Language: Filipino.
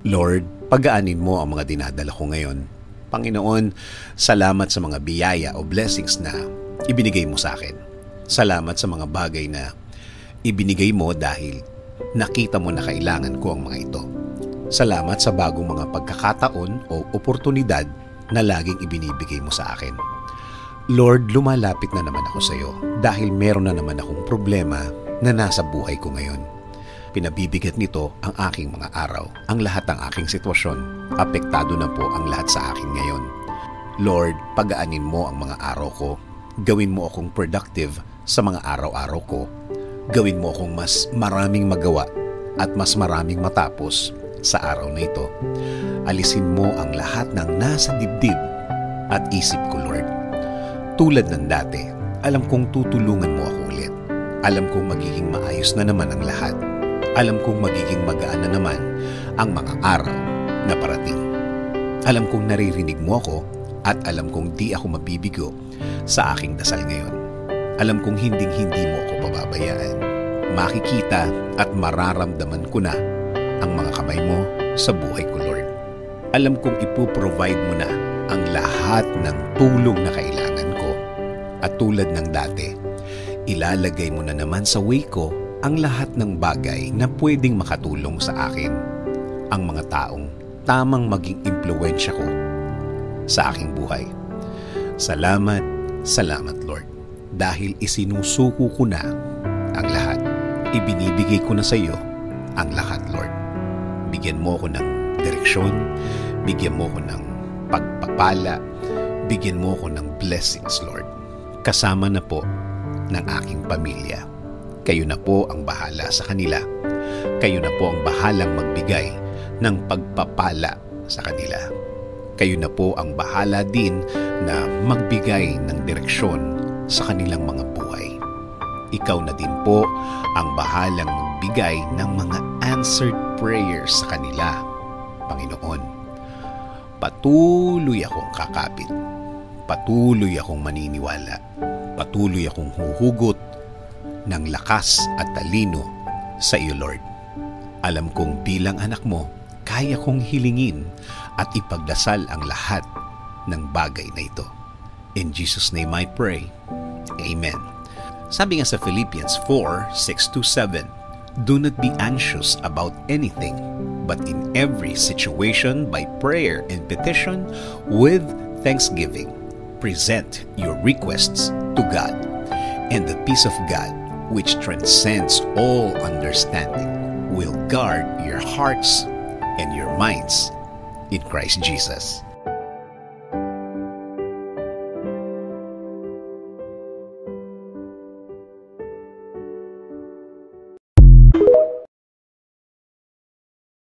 Lord, pagaanin mo ang mga dinadala ko ngayon. Panginoon, salamat sa mga biyaya o blessings na ibinigay mo sa akin. Salamat sa mga bagay na ibinigay mo dahil nakita mo na kailangan ko ang mga ito. Salamat sa bagong mga pagkakataon o oportunidad na laging ibinibigay mo sa akin. Lord, lumalapit na naman ako sa iyo dahil meron na naman akong problema na nasa buhay ko ngayon. Pinabibigat nito ang aking mga araw, ang lahat ng aking sitwasyon. Apektado na po ang lahat sa akin ngayon. Lord, pagaanin mo ang mga araw ko. Gawin mo akong productive sa mga araw-araw ko. Gawin mo akong mas maraming magawa at mas maraming matapos sa araw na ito. Alisin mo ang lahat ng nasa dibdib at isip ko, Lord. Tulad ng dati, alam kong tutulungan mo ako ulit. Alam kong magiging maayos na naman ang lahat. Alam kong magiging magaan na naman ang mga araw na parating. Alam kong naririnig mo ako at alam kong di ako mabibigo sa aking dasal ngayon. Alam kong hinding-hindi mo ako pababayaan. Makikita at mararamdaman ko na ang mga kamay mo sa buhay ko, Lord. Alam kong ipoprovide mo na ang lahat ng tulong na kailangan ko. At tulad ng dati, ilalagay mo na naman sa way ko ang lahat ng bagay na pwedeng makatulong sa akin. Ang mga taong tamang maging impluwensya ko sa aking buhay. Salamat, salamat Lord. Dahil isinusuko ko na ang lahat. Ibinibigay ko na sa iyo ang lahat, Lord. Bigyan mo ko ng direksyon, bigyan mo ko ng pagpapala, bigyan mo ko ng blessings, Lord. Kasama na po ng aking pamilya. Kayo na po ang bahala sa kanila. Kayo na po ang bahalang magbigay ng pagpapala sa kanila. Kayo na po ang bahala din na magbigay ng direksyon sa kanilang mga buhay. Ikaw na din po ang bahalang magbigay ng mga answered prayers sa kanila, Panginoon. Patuloy akong kakapit. Patuloy akong maniniwala. Patuloy akong huhugot ng lakas at talino sa iyo, Lord. Alam kong bilang anak mo, kaya kong hilingin at ipagdasal ang lahat ng bagay na ito. In Jesus' name I pray. Amen. Sabi nga sa Philippians 4:6-7, do not be anxious about anything, but in every situation by prayer and petition with thanksgiving, present your requests to God, and the peace of God, which transcends all understanding, will guard your hearts and your minds in Christ Jesus.